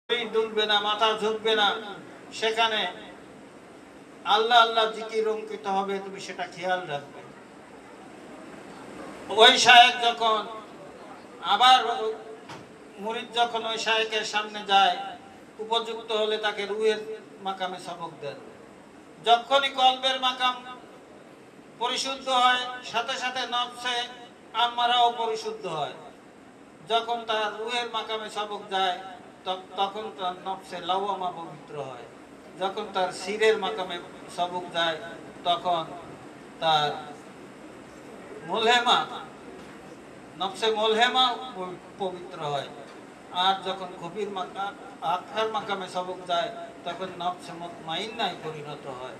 শরীর দুলবে না, মাথা ঝুঁকবে না, সেখানে আল্লাহ আল্লাহ জিকির অঙ্কিত হবে, তুমি সেটা খেয়াল রাখবে। ওই শায়েখ যখন আবার মুরিদ যখন ওই শায়েখের সামনে যায়, উপযুক্ত হলে তাকে রুহের মাকামে সবক দেন। যখনই কলবের মাকাম পরিশুদ্ধ হয়, সাথে সাথে নফসে আম্মারাও পরিশুদ্ধ হয়। যখন তার রুহের মাকামে সবক যায়, তখন তার নফসে লাওয়ামা পবিত্র হয়। যখন তার শিরের মাকামে সবক যায়, তখন তার মুলহেমা, নফসে মুলহেমা পবিত্র হয়। আর যখন গভীর আত্মার মাকামে সবক যায়, তখন নফসে মুতমাইন্নায় পরিণত হয়।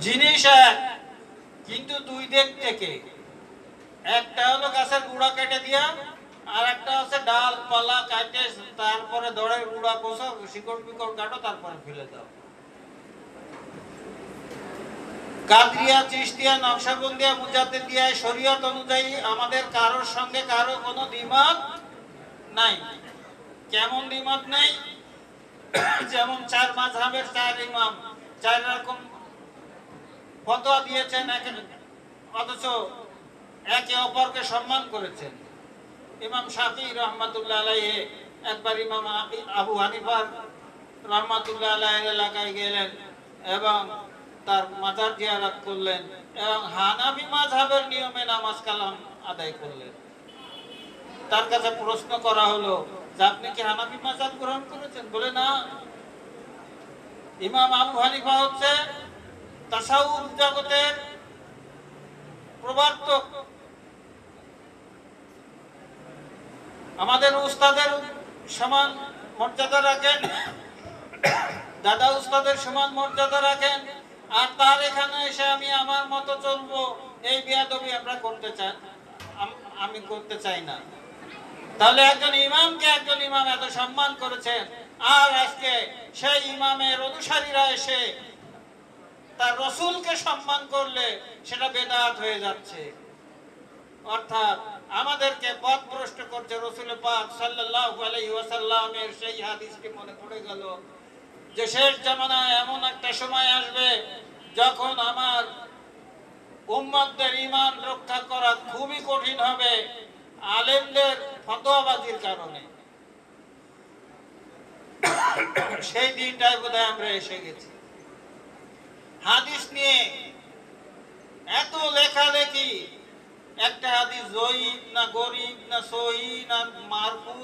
জিনিস এক, কিন্তু দুই দিক থেকে। একটা হলো গাছের গুঁড়া কেটে দিয়া, আর একটা হচ্ছে ডাল পালা কাটে, তারপরে দড়ের গুঁড়া কোষো, শিকড় বিকড় কাটো, তারপরে ফেলে দাও। কাদরিয়া, চিশতিয়া, নকশবন্দিয়া, মুজাদ্দিদিয়া শরীয়ত অনুযায়ী আমাদের কারোর সঙ্গে কারো কোনো দ্বিমত নাই। কেমন দ্বিমত নেই? যেমন চার মাযহাবের চার ইমাম চার রকম ফতোয়া দিয়েছেন, অথচ একে অপরকে সম্মান করেছেন। ইমাম শাফি রহমাতুল্লাহ আলাইহি একবার ইমাম আবু হানিফা রহমাতুল্লাহ আলাইহির এলাকায় গেলেন এবং তার মাজার জিয়ারত করলেন এবং হানাফি মাযহাবের নিয়মে নামাজ কালাম আদায় করলেন। তার কাছে প্রশ্ন করা হলো যে আপনি কি হানাফি মাযহাব গ্রহণ করেছেন? বলে না, ইমাম আবু হানিফা হচ্ছে তাসাউফ জগতের প্রবর্তক। আমাদের উস্তাদের সমান মর্যাদা রাখেন, দাদা উস্তাদের সমান মর্যাদা রাখেন, আর তার এখানে এসে আমি আমার মতো চলবো, এই বেয়াদবি আমরা করতে চাই, আমি করতে চাই না। তাহলে একজন ইমামকে একজন ইমাম এত সম্মান করেছেন, আর আজকে সেই ইমামের অনুসারীরা এসে তার রসুলকে সম্মান করলে সেটা বেদাত হয়ে যাচ্ছে। অর্থাৎ আমাদেরকে পথভ্রষ্ট করছে। রাসূল পাক সাল্লাল্লাহু আলাইহি ওয়াসাল্লামের সেই হাদিসটি মনে পড়ে গেল যে শেষ জামানায় এমন একটা সময় আসবে যখন আমার উম্মতদের ঈমান রক্ষা করা খুবই কঠিন হবে আলেমদের ফতোয়াবাজির কারণে। সেই দিনটাই বোধহয় আমরা এসে গেছি। হাদিস নিয়ে এত লেখালেখি, একটা হাদিস জয়ীফ না গরীব না সহিহ না মারফু